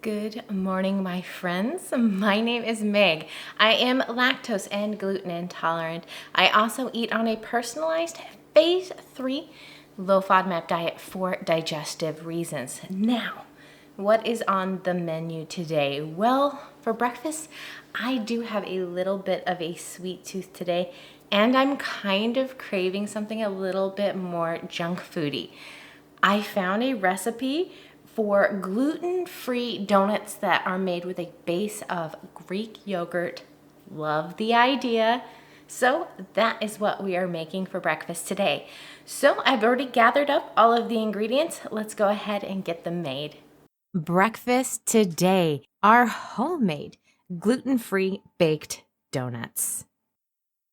Good morning, my friends. My name is Meg. I am lactose and gluten intolerant. I also eat on a personalized phase 3 low FODMAP diet for digestive reasons. Now, what is on the menu today? Well, for breakfast, I do have a little bit of a sweet tooth today, and I'm kind of craving something a little bit more junk foody. I found a recipe for gluten-free donuts that are made with a base of Greek yogurt. Love the idea. So that is what we are making for breakfast today. So I've already gathered up all of the ingredients. Let's go ahead and get them made. Breakfast today are homemade gluten-free baked donuts.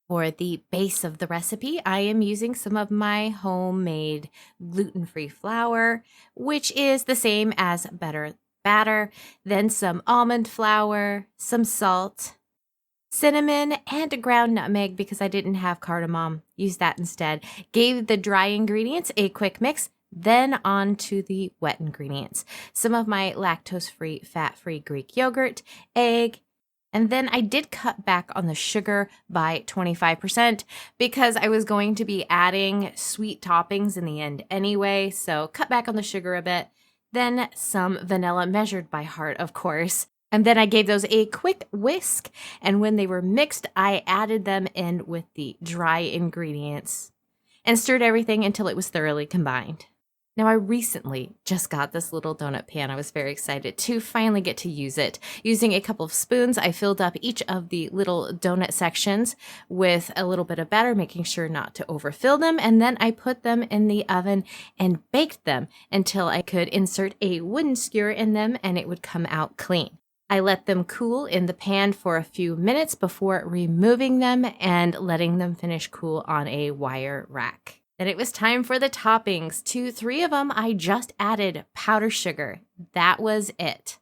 For the base of the recipe, I am using some of my homemade gluten-free flour, which is the same as batter, then some almond flour, some salt, cinnamon, and ground nutmeg because I didn't have cardamom. Use that instead. Gave the dry ingredients a quick mix, then on to the wet ingredients. Some of my lactose-free, fat-free Greek yogurt, egg, and then I did cut back on the sugar by 25% because I was going to be adding sweet toppings in the end anyway, so cut back on the sugar a bit. Then some vanilla measured by heart, of course. And then I gave those a quick whisk, and when they were mixed, I added them in with the dry ingredients and stirred everything until it was thoroughly combined. Now, I recently just got this little donut pan. I was very excited to finally get to use it. Using a couple of spoons, I filled up each of the little donut sections with a little bit of batter, making sure not to overfill them. And then I put them in the oven and baked them until I could insert a wooden skewer in them and it would come out clean. I let them cool in the pan for a few minutes before removing them and letting them finish cool on a wire rack. Then it was time for the toppings. To 3 of them, I just added powdered sugar. That was it.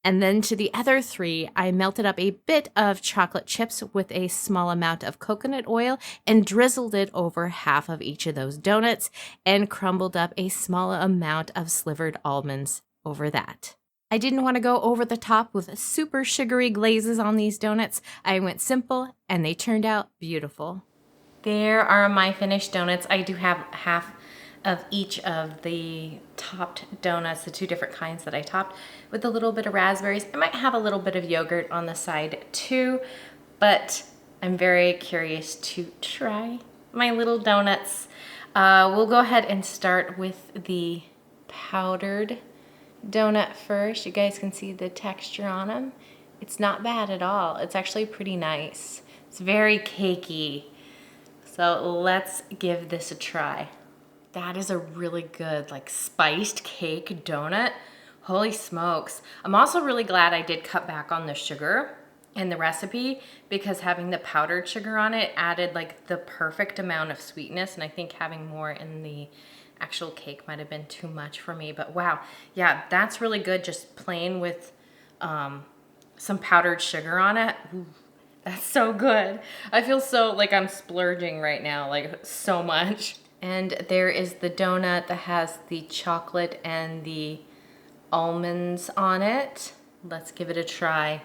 And then to the other 3, I melted up a bit of chocolate chips with a small amount of coconut oil and drizzled it over half of each of those donuts and crumbled up a small amount of slivered almonds over that. I didn't want to go over the top with super sugary glazes on these donuts. I went simple and they turned out beautiful. There are my finished donuts. I do have half of each of the topped donuts, the 2 different kinds that I topped, with a little bit of raspberries. I might have a little bit of yogurt on the side too, but I'm very curious to try my little donuts. We'll go ahead and start with the powdered donut first. You guys can see the texture on them. It's not bad at all. It's actually pretty nice. It's very cakey. So let's give this a try. That is a really good, like, spiced cake donut. Holy smokes. I'm also really glad I did cut back on the sugar in the recipe because having the powdered sugar on it added like the perfect amount of sweetness, and I think having more in the actual cake might have been too much for me. But wow, yeah, that's really good, just plain with some powdered sugar on it. Ooh. That's so good. I feel so like I'm splurging right now, like so much. And there is the donut that has the chocolate and the almonds on it. Let's give it a try.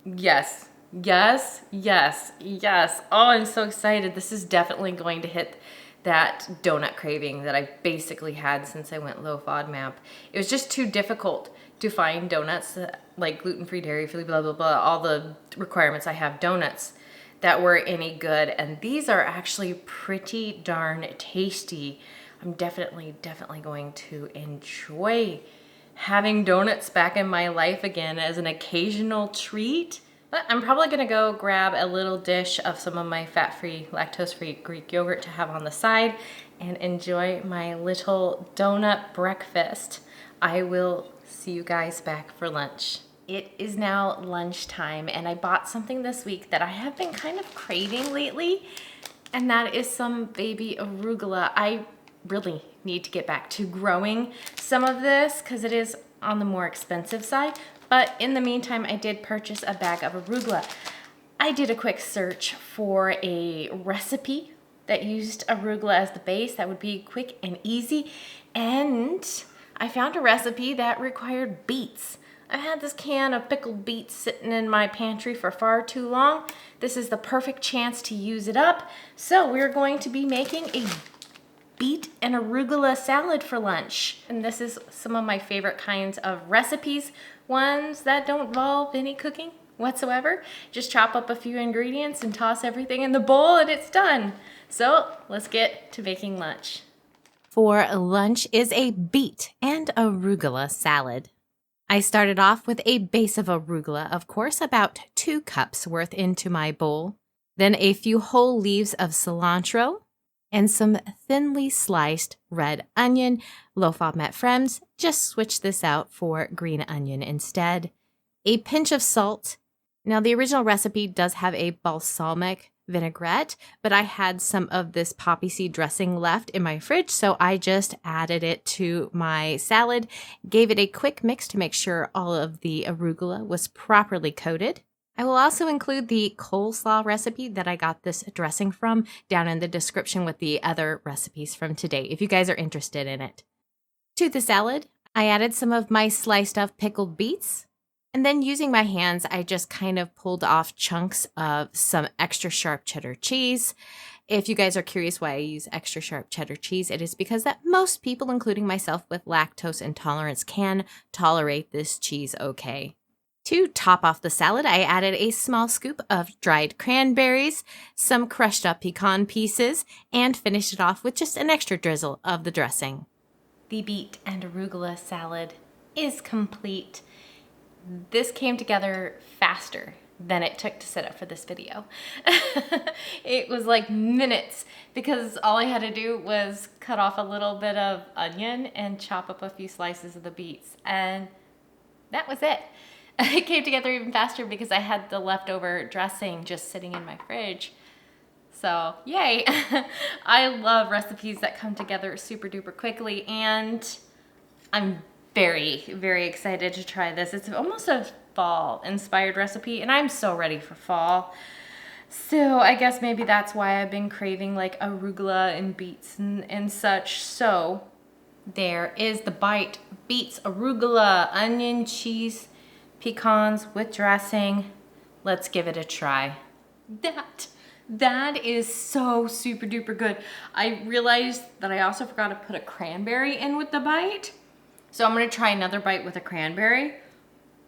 Yes, yes, yes, yes. Oh, I'm so excited. This is definitely going to hit that donut craving that I basically had since I went low FODMAP. It was just too difficult to find donuts like gluten-free, dairy-free, blah, blah, blah, all the requirements I have donuts that were any good. And these are actually pretty darn tasty. I'm definitely going to enjoy having donuts back in my life again as an occasional treat. But I'm probably gonna go grab a little dish of some of my fat-free, lactose-free Greek yogurt to have on the side and enjoy my little donut breakfast. I will see you guys back for lunch. It is now lunchtime and I bought something this week that I have been kind of craving lately, and that is some baby arugula. I really need to get back to growing some of this because it is on the more expensive side. But in the meantime, I did purchase a bag of arugula. I did a quick search for a recipe that used arugula as the base that would be quick and easy, and I found a recipe that required beets. I've had this can of pickled beets sitting in my pantry for far too long. This is the perfect chance to use it up. So we're going to be making a beet and arugula salad for lunch. And this is some of my favorite kinds of recipes, ones that don't involve any cooking whatsoever. Just chop up a few ingredients and toss everything in the bowl and it's done. So let's get to making lunch. For lunch is a beet and arugula salad. I started off with a base of arugula, of course, about 2 cups worth into my bowl, then a few whole leaves of cilantro, and some thinly sliced red onion, low Fodmap friends. Just switch this out for green onion instead. A pinch of salt. Now, the original recipe does have a balsamic vinaigrette, but I had some of this poppy seed dressing left in my fridge, so I just added it to my salad, gave it a quick mix to make sure all of the arugula was properly coated. I will also include the coleslaw recipe that I got this dressing from down in the description with the other recipes from today, if you guys are interested in it. To the salad, I added some of my sliced up pickled beets. And then using my hands, I just kind of pulled off chunks of some extra sharp cheddar cheese. If you guys are curious why I use extra sharp cheddar cheese, it is because that most people, including myself with lactose intolerance, can tolerate this cheese okay. To top off the salad, I added a small scoop of dried cranberries, some crushed up pecan pieces, and finished it off with just an extra drizzle of the dressing. The beet and arugula salad is complete. This came together faster than it took to set up for this video. It was like minutes because all I had to do was cut off a little bit of onion and chop up a few slices of the beets, and that was it. It came together even faster because I had the leftover dressing just sitting in my fridge. So yay. I love recipes that come together super duper quickly, and I'm very, very excited to try this. It's almost a fall inspired recipe and I'm so ready for fall. So I guess maybe that's why I've been craving like arugula and beets and such. So there is the bite: beets, arugula, onion, cheese, pecans with dressing. Let's give it a try. That is so super duper good. I realized that I also forgot to put a cranberry in with the bite. So I'm gonna try another bite with a cranberry,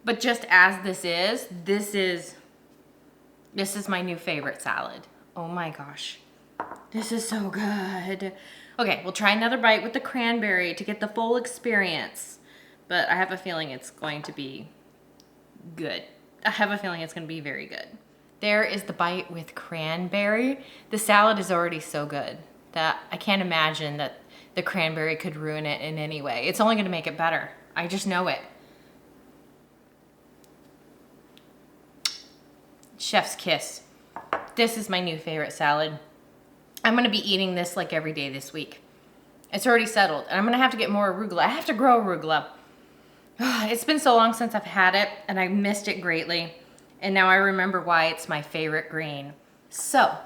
but just as this is my new favorite salad. Oh my gosh, this is so good. Okay, we'll try another bite with the cranberry to get the full experience, but I have a feeling it's going to be good. I have a feeling it's gonna be very good. There is the bite with cranberry. The salad is already so good that I can't imagine that the cranberry could ruin it in any way. It's only gonna make it better. I just know it. Chef's kiss. This is my new favorite salad. I'm gonna be eating this like every day this week. It's already settled, and I'm gonna have to get more arugula. I have to grow arugula. It's been so long since I've had it, and I missed it greatly. And now I remember why it's my favorite green. So,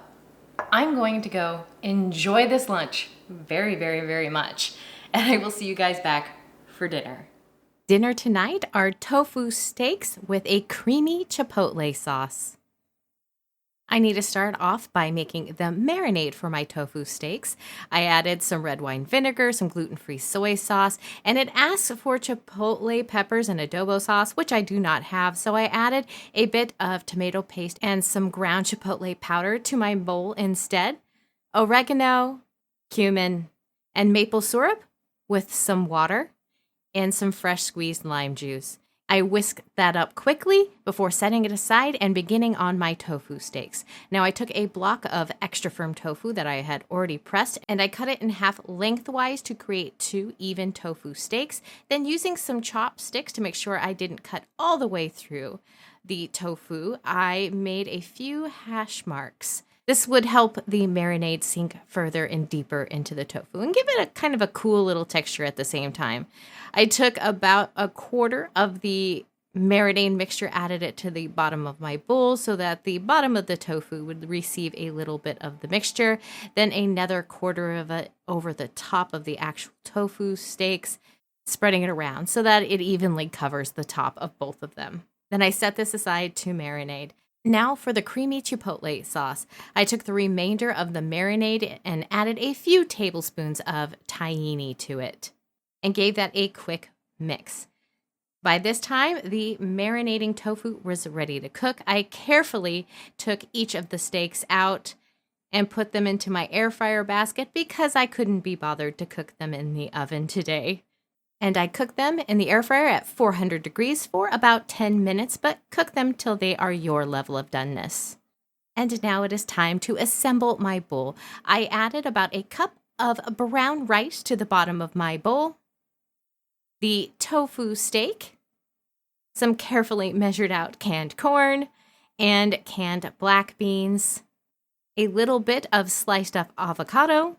I'm going to go enjoy this lunch very, very, very much. And I will see you guys back for dinner. Dinner tonight are tofu steaks with a creamy chipotle sauce. I need to start off by making the marinade for my tofu steaks. I added some red wine vinegar, some gluten-free soy sauce, and it asks for chipotle peppers and adobo sauce, which I do not have, so I added a bit of tomato paste and some ground chipotle powder to my bowl instead. Oregano, cumin, and maple syrup with some water and some fresh squeezed lime juice. I whisk that up quickly before setting it aside and beginning on my tofu steaks. Now I took a block of extra firm tofu that I had already pressed and I cut it in half lengthwise to create 2 even tofu steaks. Then using some chopsticks to make sure I didn't cut all the way through the tofu, I made a few hash marks. This would help the marinade sink further and deeper into the tofu and give it a kind of a cool little texture at the same time. I took about a quarter of the marinade mixture, added it to the bottom of my bowl so that the bottom of the tofu would receive a little bit of the mixture. Then another quarter of it over the top of the actual tofu steaks. spreading it around so that it evenly covers the top of both of them. Then I set this aside to marinate. Now for the creamy chipotle sauce, I took the remainder of the marinade and added a few tablespoons of tahini to it and gave that a quick mix. By this time, the marinating tofu was ready to cook. I carefully took each of the steaks out and put them into my air fryer basket because I couldn't be bothered to cook them in the oven today. And I cook them in the air fryer at 400 degrees for about 10 minutes, but cook them till they are your level of doneness. And now it is time to assemble my bowl. I added about a cup of brown rice to the bottom of my bowl, the tofu steak, some carefully measured out canned corn, and canned black beans, a little bit of sliced up avocado,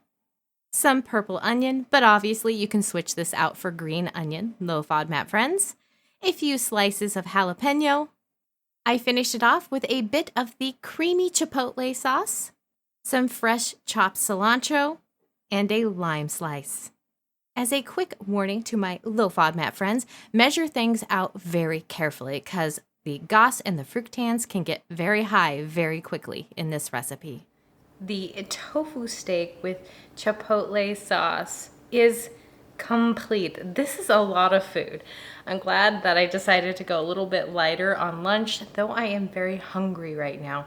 some purple onion, but obviously you can switch this out for green onion, low FODMAP friends, a few slices of jalapeno. I finished it off with a bit of the creamy chipotle sauce, some fresh chopped cilantro, and a lime slice. As a quick warning to my low FODMAP friends, measure things out very carefully because the GOS and the fructans can get very high very quickly in this recipe. The tofu steak with chipotle sauce is complete. This is a lot of food. I'm glad that I decided to go a little bit lighter on lunch, though I am very hungry right now.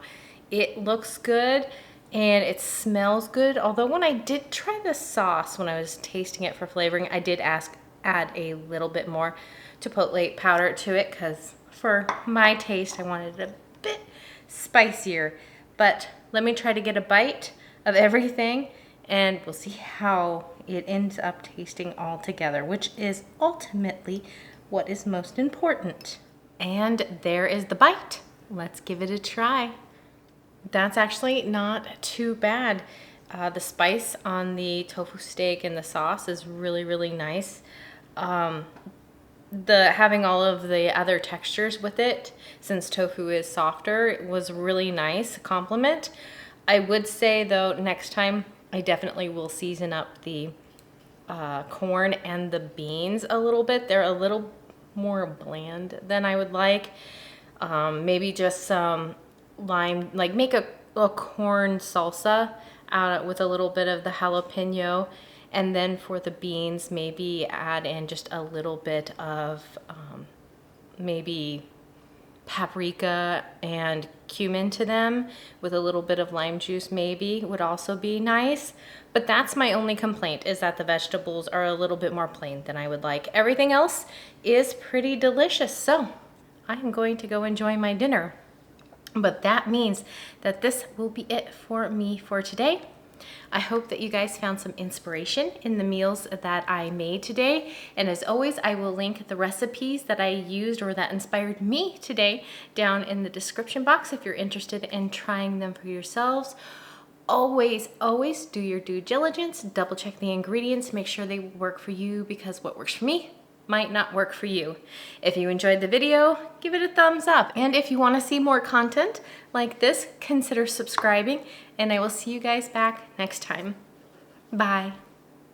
It looks good and it smells good, although when I did try the sauce, when I was tasting it for flavoring, I did add a little bit more chipotle powder to it because for my taste, I wanted it a bit spicier. But let me try to get a bite of everything and we'll see how it ends up tasting all together, which is ultimately what is most important. And there is the bite. Let's give it a try. That's actually not too bad. The spice on the tofu steak and the sauce is really, really nice. Having all of the other textures with it, since tofu is softer, it was really nice compliment. I would say though, next time I definitely will season up the corn and the beans a little bit. They're a little more bland than I would like. Maybe just some lime, like make a corn salsa with a little bit of the jalapeno. And then for the beans, maybe add in just a little bit of maybe paprika and cumin to them with a little bit of lime juice maybe would also be nice. But that's my only complaint, is that the vegetables are a little bit more plain than I would like. Everything else is pretty delicious. So I'm going to go enjoy my dinner. But that means that this will be it for me for today. I hope that you guys found some inspiration in the meals that I made today. And as always, I will link the recipes that I used or that inspired me today down in the description box if you're interested in trying them for yourselves. Always, always do your due diligence, double check the ingredients, make sure they work for you, because what works for me might not work for you. If you enjoyed the video, give it a thumbs up. And if you want to see more content like this, consider subscribing, and I will see you guys back next time. Bye.